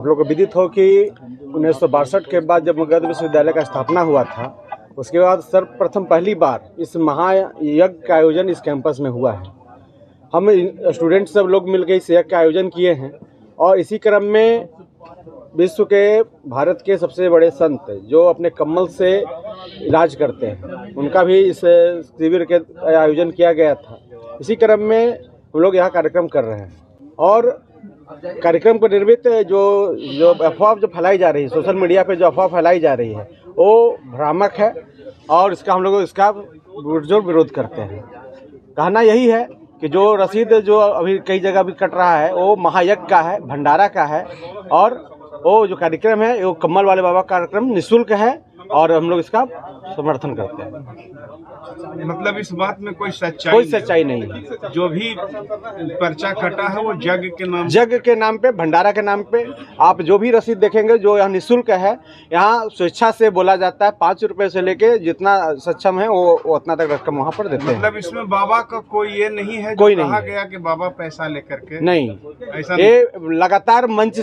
आप लोग को विदित हो कि 1962 के बाद जब गद्य विश्वविद्यालय का स्थापना हुआ था, उसके बाद सर्वप्रथम पहली बार इस महायज्ञ का आयोजन इस कैंपस में हुआ है। हम स्टूडेंट सब लोग मिलकर इस यज्ञ का आयोजन किए हैं और इसी क्रम में विश्व के भारत के सबसे बड़े संत जो अपने कम्मल से इलाज करते हैं, उनका भी इस शिविर के आयोजन किया गया था। इसी क्रम में हम लोग यहाँ कार्यक्रम कर रहे हैं और कार्यक्रम को निर्मित जो अफवाह जो फैलाई जा रही है, सोशल मीडिया पे जो अफवाह फैलाई जा रही है, वो भ्रामक है और इसका हम लोग इसका पुरजोर विरोध करते हैं। कहना यही है कि जो रसीद जो अभी कई जगह भी कट रहा है वो महायज्ञ का है, भंडारा का है और वो जो कार्यक्रम है वो कम्मल वाले बाबा कार्यक्रम निःशुल्क है और हम लोग इसका समर्थन करते हैं। मतलब इस बात में कोई सच्चाई नहीं है। जो भी पर्चा कटा है वो जग के नाम पे, भंडारा के नाम पे। आप जो भी रसीद देखेंगे जो यहाँ निःशुल्क है, यहाँ स्वेच्छा से बोला जाता है। 5 रुपए से लेके जितना सक्षम है वो उतना तक रकम वहाँ पर देते हैं। मतलब इसमें बाबा का कोई ये नहीं है, कोई जो नहीं कहा गया कि बाबा पैसा लेकर के नहीं, ऐसा ये लगातार मंच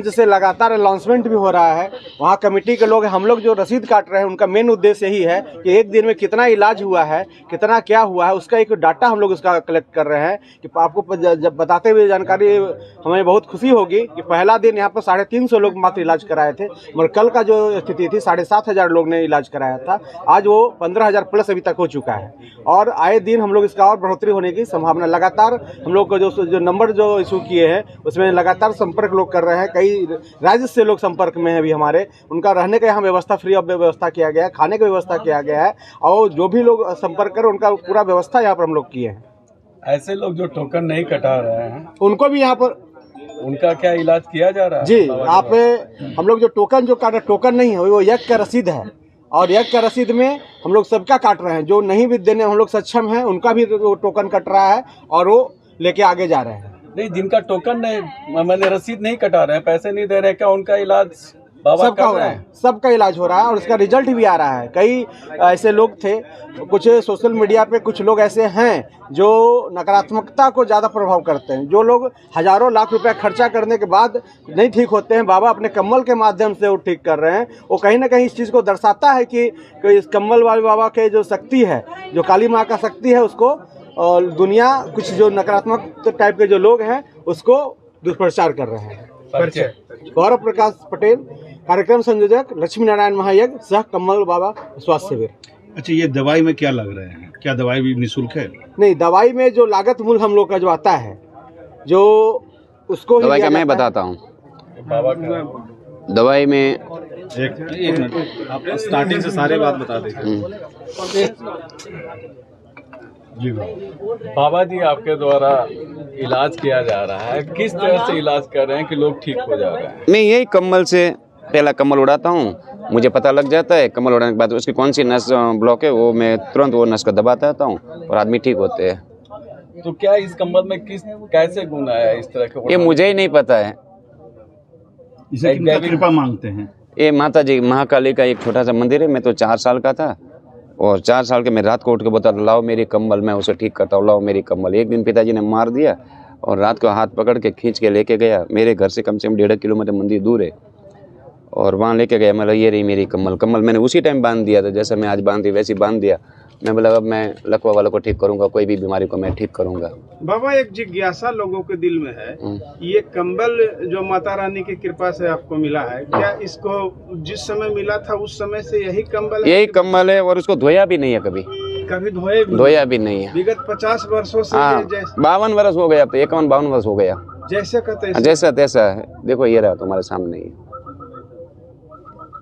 से लगातार अनाउंसमेंट भी हो रहा है। वहाँ कमेटी के लोग, हम लोग जो रसीद काट रहे हैं, उनका मेन उद्देश्य यही है कि एक दिन में कितना इलाज हुआ है, कितना क्या हुआ है, उसका एक डाटा हम लोग इसका कलेक्ट कर रहे हैं कि आपको जब बताते हुए जानकारी हमें बहुत खुशी होगी कि पहला दिन यहाँ पर 350 लोग मात्र इलाज कराए थे, मगर कल का जो स्थिति थी 7,500 लोग ने इलाज कराया था। आज वो 15,000 प्लस अभी तक हो चुका है और आए दिन हम लोग इसका और बढ़ोतरी होने की संभावना। लगातार हम लोग को जो नंबर जो इशू किए हैं उसमें लगातार संपर्क लोग कर रहे हैं। कई राज्य से लोग संपर्क में हैं अभी हमारे, उनका रहने का यहाँ व्यवस्था फ्री ऑफ व्यवस्था किया गया है, खाने की व्यवस्था किया गया है और जो भी लोग संपर्क कर उनका पूरा व्यवस्था यहाँ पर हम लोग किए हैं। ऐसे लोग जो टोकन नहीं कटा रहे हैं उनको भी यहाँ पर उनका क्या इलाज किया जा रहा है? जी, आप हम लोग जो टोकन नहीं है वो यज्ञ का रसीद है और यज्ञ का रसीद में हम लोग सबका काट रहे हैं। जो नहीं भी देने हम लोग सक्षम हैं उनका भी वो टोकन कट रहा है और वो लेके आगे जा रहे हैं। नहीं, जिनका टोकन नहीं, मैंने रसीद नहीं कटा रहे हैं, पैसे नहीं दे रहे, क्या उनका इलाज बाबा सबका हो रहा है? सबका इलाज हो रहा है और उसका रिजल्ट भी आ रहा है। कई ऐसे लोग थे, कुछ सोशल मीडिया पे कुछ लोग ऐसे हैं जो नकारात्मकता को ज़्यादा प्रभाव करते हैं। जो लोग हजारों लाख रुपया खर्चा करने के बाद नहीं ठीक होते हैं, बाबा अपने कम्मल के माध्यम से वो ठीक कर रहे हैं। वो कहीं ना कहीं इस चीज़ को दर्शाता है कि इस कम्मल वाले बाबा के जो शक्ति है, जो काली माँ का शक्ति है, उसको और दुनिया कुछ जो नकारात्मक टाइप के जो लोग हैं उसको दुष्प्रचार कर रहे हैं। गौरव प्रकाश पटेल, कार्यक्रम संयोजक, लक्ष्मी नारायण महायज्ञ, सह कम्मल बाबा स्वास्थ्य शिविर। अच्छा, ये दवाई में क्या लग रहे हैं? क्या दवाई भी निःशुल्क है? नहीं, दवाई में जो लागत मूल हम लोग का जो आता है, जो उसको दवाई का मैं बताता हूँ। बाबा का दवाई में एक मिनट, आप स्टार्टिंग से सारे बात बता दें। जी बाबा जी, आपके द्वारा इलाज किया जा रहा है, किस तरह से इलाज कर रहे हैं कि लोग ठीक हो जा रहे हैं? मैं यही कम्बल से पहला कम्बल उड़ाता हूँ, मुझे पता लग जाता है। कम्बल उड़ाने के बाद उसकी कौन सी नस ब्लॉक है वो मैं तुरंत वो नस को दबाता रहता हूँ और आदमी ठीक होते हैं। तो क्या इस कम्बल में कैसे गुण आया इस तरह के? ये मुझे ही नहीं पता है। इसे किनका कृपा मांगते हैं? ये माता जी महाकाली का एक छोटा सा मंदिर है। मैं तो 4 साल का था और 4 साल के मैं रात को उठ के बताता, लाओ मेरी कम्बल, मैं उसे ठीक करता हूँ, लाओ मेरी कम्बल। एक दिन पिताजी ने मार दिया और रात को हाथ पकड़ के खींच के लेके गया। मेरे घर से कम से कम 1.5 किलोमीटर मंदिर दूर है और वहाँ लेके गया। मतलब ये रही मेरी कम्बल मैंने उसी टाइम बांध दिया था, जैसे मैं आज बांध दी वैसे बांध दिया। मैं बोला अब मैं लकवा वालों को ठीक करूँगा, कोई भी बीमारी को मैं ठीक करूँगा। बाबा, एक जिज्ञासा लोगों के दिल में है, ये कंबल जो माता रानी की कृपा से आपको मिला है, क्या इसको जिस समय मिला था उस समय से यही कंबल है? यही कम्बल है और उसको धोया भी नहीं है, कभी धोया भी नहीं है। विगत 50 वर्षों से। हाँ, 52 वर्ष हो गया, 51-52 वर्ष हो गया। जैसे कहते हैं जैसा तैसा है। देखो ये रहा तुम्हारे सामने ही।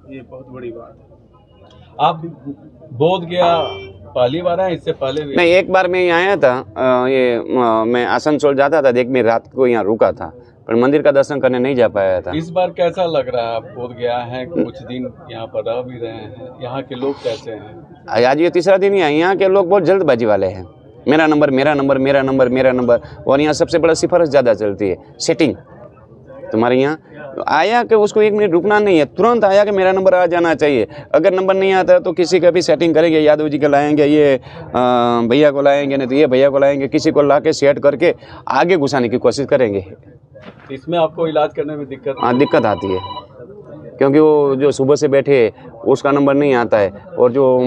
ये बहुत बड़ी बात है। आप बोध गया पहली बार आए, इससे पहले भी? नहीं, एक बार मैं यहाँ आया था। मैं आसनसोल जाता था, देख मैं रात को यहाँ रुका था पर मंदिर का दर्शन करने नहीं जा पाया था। इस बार कैसा लग रहा है? आप बोध गया है, कुछ दिन यहाँ पर रह भी रहे हैं, यहाँ के लोग कैसे हैं? आज ये 3रा दिन यहाँ के लोग बहुत जल्दबाजी वाले हैं। मेरा नंबर, मेरा नंबर, मेरा नंबर, मेरा नंबर। और यहाँ सबसे बड़ा सिफारिश ज़्यादा चलती है, सेटिंग। तुम्हारे यहाँ आया कि उसको 1 मिनट रुकना नहीं है, तुरंत आया कि मेरा नंबर आ जाना चाहिए। अगर नंबर नहीं आता तो किसी का भी सेटिंग करेंगे, यादव जी को लाएंगे, ये भैया को लाएंगे, नहीं तो ये भैया को लाएंगे, किसी को ला के सेट करके आगे घुसाने की कोशिश करेंगे। इसमें आपको इलाज करने में दिक्कत हाँ दिक्कत आती है, क्योंकि वो जो सुबह से बैठे उसका नंबर नहीं आता है, और जो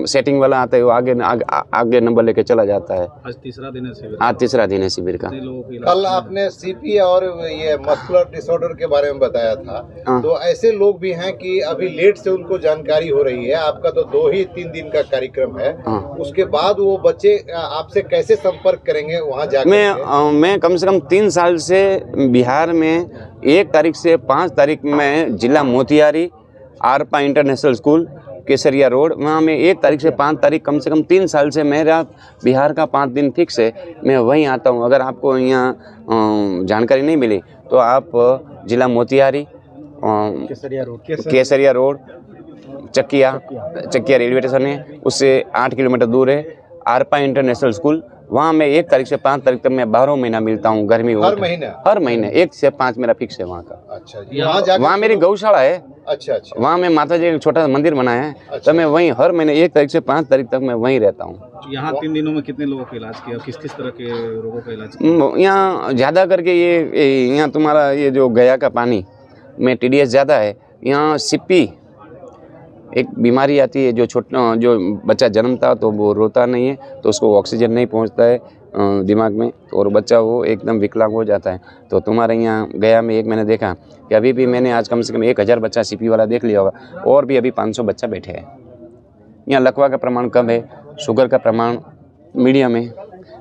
सेटिंग वाला आता है वो आगे नंबर लेके चला जाता है। आज तीसरा दिन है शिविर। आज तीसरा दिन है शिविर का। कल आपने सीपी और ये मस्कुलर डिसऑर्डर के बारे में बताया था, हाँ। तो ऐसे लोग भी हैं कि अभी लेट से उनको जानकारी हो रही है। आपका तो 2-3 दिन का कार्यक्रम है, हाँ। उसके बाद वो बच्चे आपसे कैसे संपर्क करेंगे वहाँ जाकर? मैं कम से कम 3 साल से बिहार में 1 तारीख से 5 तारीख में जिला मोतिहारी आरपा इंटरनेशनल स्कूल केसरिया रोड, वहाँ मैं 1 तारीख से 5 तारीख कम से कम 3 साल से मेरा बिहार का 5 दिन फिक्स है, मैं वहीं आता हूँ। अगर आपको यहाँ जानकारी नहीं मिली तो आप जिला मोतिहारी केसरिया रोड चकिया रेलवे स्टेशन है, उससे 8 किलोमीटर दूर है आरपा इंटरनेशनल स्कूल। वहाँ मैं 1 तारीख से 5 तारीख तक मैं 12 महीना मिलता हूँ, गर्मी हो हर महीने 1 से 5 मेरा फिक्स है वहाँ का। अच्छा, वहाँ मेरी गौशाला है। अच्छा, वहाँ मैं माता जी का छोटा सा मंदिर बनाया है। तो मैं वहीं हर महीने 1 तारीख से 5 तारीख तक मैं वहीं रहता हूँ। यहाँ 3 दिनों में कितने लोगों का इलाज किया, किस किस तरह के रोगों का इलाज किया? यहाँ ज़्यादा करके ये यहाँ तुम्हारा ये जो गया का पानी में TDS ज़्यादा है। यहाँ सिप्पी एक बीमारी आती है, जो बच्चा जन्मता तो वो रोता नहीं है, तो उसको ऑक्सीजन नहीं पहुंचता है दिमाग में, और बच्चा वो एकदम विकलांग हो जाता है। तो तुम्हारे यहाँ गया में एक मैंने देखा कि अभी भी मैंने आज कम से कम 1000 बच्चा CP वाला देख लिया होगा, और भी अभी 500 बच्चा बैठे हैं। यहाँ लकवा का प्रमाण कम है, शुगर का प्रमाण मीडियम है,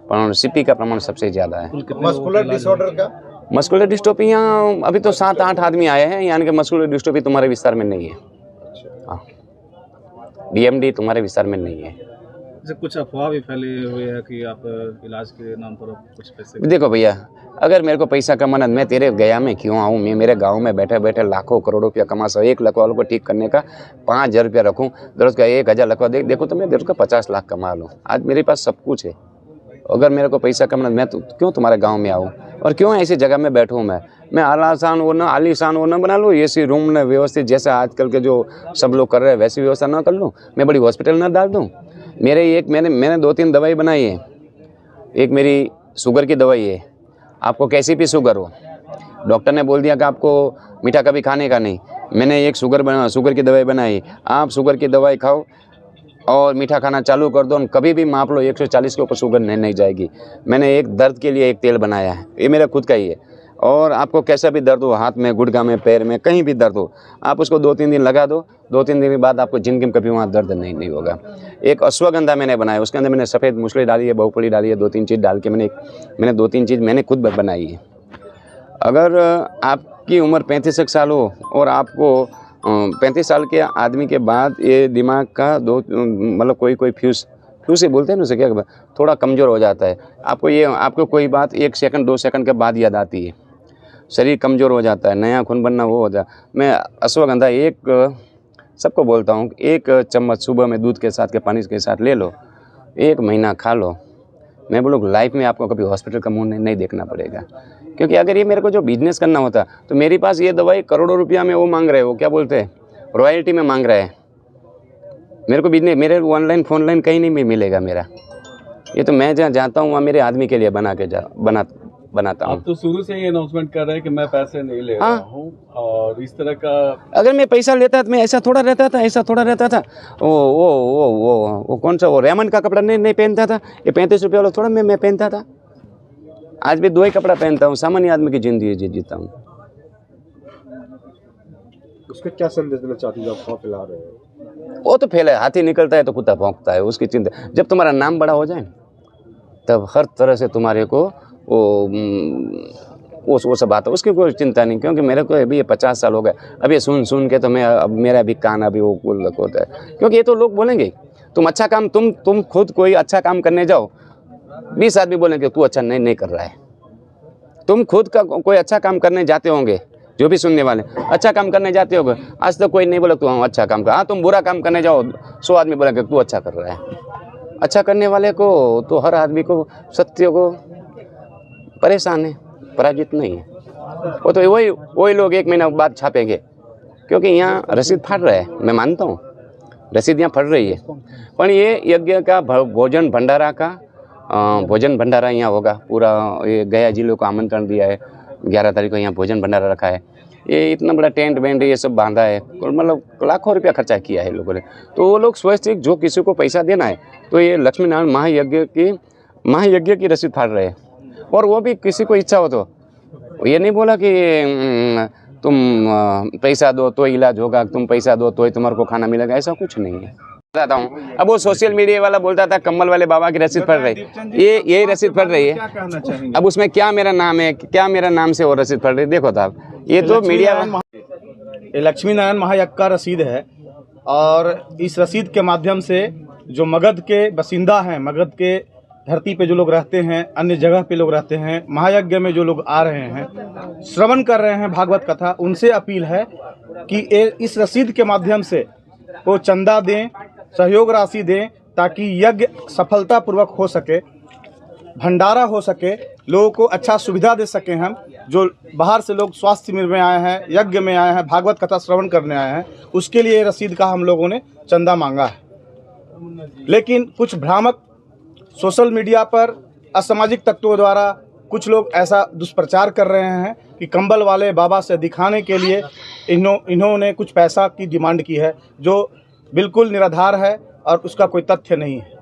पर CP का प्रमाण सबसे ज़्यादा है। मस्कुलर डिसऑर्डर का? मस्कुलर डिस्ट्रोफी यहाँ अभी तो 7-8 आदमी आए हैं, यानी कि मस्कुलर डिस्ट्रोफी तुम्हारे विस्तार में नहीं है। हाँ, DMD तुम्हारे विस्तार में नहीं है। जैसे कुछ अफवाह भी फैले हुए हैं कि आप इलाज के नाम पर कुछ पैसे। देखो भैया, अगर मेरे को पैसा कमाना, मैं तेरे गया में क्यों आऊँ? मैं मेरे गांव में बैठे बैठे लाखों करोड़ों रुपया कमा सकूँ। 1 लाख वालों को ठीक करने का 5000 रुपया रखूँ, दरोज का 1000 लखवा देखो तो मैं दरोज का 50 लाख कमा लूँ। आज मेरे पास सब कुछ है। अगर मेरे को पैसा कमाना, मैं तो क्यों तुम्हारे गाँव में आऊँ और क्यों ऐसी जगह में बैठूँ? मैं आलीशान वो न बना लूँ, ऐसी रूम न व्यवस्थित जैसे आजकल के जो सब लोग कर रहे हैं वैसी व्यवस्था ना कर लूँ। मैं बड़ी हॉस्पिटल न डाल दूँ। मैंने 2-3 दवाई बनाई है। एक मेरी शुगर की दवाई है, आपको कैसी भी शुगर हो, डॉक्टर ने बोल दिया कि आपको मीठा कभी खाने का नहीं। मैंने एक शुगर की दवाई बनाई। आप शुगर की दवाई खाओ और मीठा खाना चालू कर दो, कभी भी माप लो 140 के ऊपर शुगर नहीं जाएगी। मैंने एक दर्द के लिए एक तेल बनाया है, ये मेरा खुद का ही है। और आपको कैसा भी दर्द हो, हाथ में, गुड़गा में, पैर में, कहीं भी दर्द हो, आप उसको 2-3 दिन लगा दो। 2-3 दिन के बाद आपको जिंदगी में कभी वहाँ दर्द नहीं होगा। एक अश्वगंधा मैंने बनाया, उसके अंदर मैंने सफ़ेद मूसली डाली है, बहुफली डाली है, 2-3 चीज़ डाल के मैंने 2-3 चीज़ मैंने खुद बनाई है। अगर आपकी उम्र 35 साल हो और आपको 35 साल के आदमी के बाद ये दिमाग का मतलब कोई फ्यूज ही बोलते हैं ना, उसे क्या थोड़ा कमज़ोर हो जाता है। आपको कोई बात 1 सेकंड 2 सेकंड के बाद याद आती है, शरीर कमज़ोर हो जाता है, नया खून बनना वो होता है। मैं अश्वगंधा सबको बोलता हूँ, 1 चम्मच सुबह में दूध के साथ के पानी के साथ ले लो, 1 महीना खा लो। मैं बोलूँ लाइफ में आपको कभी हॉस्पिटल का मुँह नहीं देखना पड़ेगा। क्योंकि अगर ये मेरे को जो बिजनेस करना होता तो मेरे पास ये दवाई करोड़ों रुपया में वो मांग रहे हैं, वो क्या बोलते हैं, रॉयल्टी में मांग रहे हैं। मेरे को बिजनेस मेरे ऑनलाइन फोनलाइन कहीं नहीं मिलेगा मेरा। ये तो मैं जहाँ जाता हूँ वहाँ मेरे आदमी के लिए बनाता हूँ। आप तो शुरू से ही अनाउंसमेंट कर रहे हैं कि मैं पैसे नहीं ले रहा हूँ, और इस तरह का अगर मैं पैसा लेता तो मैं ऐसा थोड़ा रहता था। वो कौन सा वो रेमंड का कपड़ा नहीं पहनता था, ये 35 रुपये वाला थोड़ा मैं पहनता था। आज भी 2 ही कपड़ा पहनता हूँ, सामान्य आदमी की जिंदगी जीता हूँ। उसका क्या संदेश देना चाहती हो, आप फैला रहे हो? वो तो फैला है, हाथी निकलता है तो कुत्ता भौंकता है, उसकी चिंता। जब तुम्हारा नाम बड़ा हो जाए तब हर तरह से तुम्हारे को वो सब बात है, उसकी कोई चिंता नहीं। क्योंकि मेरे को अभी ये 50 साल हो गए, अब ये सुन के तो अब मेरा भी कान अभी वो होता है। क्योंकि ये तो लोग बोलेंगे तुम अच्छा काम, तुम खुद कोई अच्छा काम करने जाओ, 20 आदमी बोलेंगे तू अच्छा नहीं कर रहा है। तुम खुद का कोई अच्छा काम करने जाते होंगे, जो भी सुनने वाले अच्छा काम करने जाते होंगे, आज तक कोई नहीं बोला तू अच्छा काम कर। हाँ, तुम बुरा काम करने जाओ, 100 आदमी बोलेंगे तू अच्छा कर रहा है। अच्छा करने वाले को तो हर आदमी को, सत्य को परेशान है, पराजित नहीं है। वो तो वही लोग 1 महीना बाद छापेंगे, क्योंकि यहाँ रसीद फट रहा है। मैं मानता हूँ रसीद यहाँ फट रही है, पर ये यज्ञ का भोजन भंडारा यहाँ होगा। पूरा ये गया जिले को आमंत्रण दिया है, 11 तारीख को यहाँ भोजन भंडारा रखा है, ये इतना बड़ा टेंट वेंट ये सब बांधा है, मतलब लाखों रुपया खर्चा किया है लोगों ने। तो वो लोग सोचते हैं जो किसी को पैसा देना है तो ये लक्ष्मी नारायण महायज्ञ की रसीद फाड़ रहे हैं। और वो भी किसी को इच्छा हो तो ये नहीं बोला कि तुम पैसा दो तो इलाज होगा, तुम पैसा दो तो ही तुम्हारे को खाना मिलेगा, ऐसा कुछ नहीं है। बताता हूँ, अब वो सोशल मीडिया वाला बोलता था कम्बल वाले बाबा की रसीद पड़ रही, ये यही रसीद पड़ रही क्या है। कहना चाहेंगे? अब उसमें क्या मेरा नाम है, क्या मेरा नाम से वो रसीद पड़ रही, देखो साहब ये तो मीडिया ये लक्ष्मी नारायण महायज्ञ का रसीद है और इस रसीद के माध्यम से जो मगध के बसिंदा हैं, मगध के धरती पे जो लोग रहते हैं, अन्य जगह पे लोग रहते हैं, महायज्ञ में जो लोग आ रहे हैं, श्रवण कर रहे हैं भागवत कथा, उनसे अपील है कि इस रसीद के माध्यम से वो चंदा दें, सहयोग राशि दें, ताकि यज्ञ सफलतापूर्वक हो सके, भंडारा हो सके, लोगों को अच्छा सुविधा दे सकें। हम जो बाहर से लोग स्वास्थ्य शिविर में आए हैं, यज्ञ में आए हैं, भागवत कथा श्रवण करने आए हैं, उसके लिए रसीद का हम लोगों ने चंदा मांगा है। लेकिन कुछ भ्रामक सोशल मीडिया पर असामाजिक तत्वों द्वारा कुछ लोग ऐसा दुष्प्रचार कर रहे हैं कि कंबल वाले बाबा से दिखाने के लिए इन्होंने कुछ पैसा की डिमांड की है, जो बिल्कुल निराधार है और उसका कोई तथ्य नहीं है।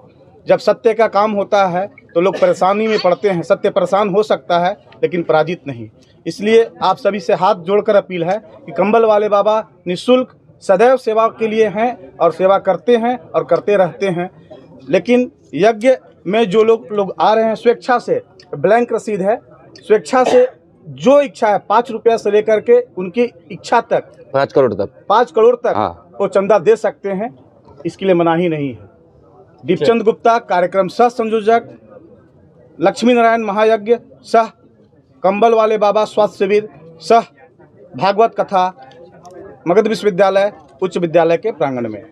जब सत्य का काम होता है तो लोग परेशानी में पड़ते हैं। सत्य परेशान हो सकता है लेकिन पराजित नहीं। इसलिए आप सभी से हाथ जोड़कर अपील है कि कंबल वाले बाबा निःशुल्क सदैव सेवा के लिए हैं और सेवा करते हैं और करते रहते हैं। लेकिन यज्ञ में जो लोग आ रहे हैं स्वेच्छा से, ब्लैंक रसीद है, स्वेच्छा से जो इच्छा है 5 रुपया से लेकर के उनकी इच्छा तक 5 करोड़ तक 5 करोड़ तक हाँ। वो चंदा दे सकते हैं, इसके लिए मनाही नहीं है। दीपचंद गुप्ता, कार्यक्रम सह संयोजक, लक्ष्मी नारायण महायज्ञ सह कंबल वाले बाबा स्वास्थ्य शिविर सह भागवत कथा, मगध विश्वविद्यालय उच्च विद्यालय के प्रांगण में।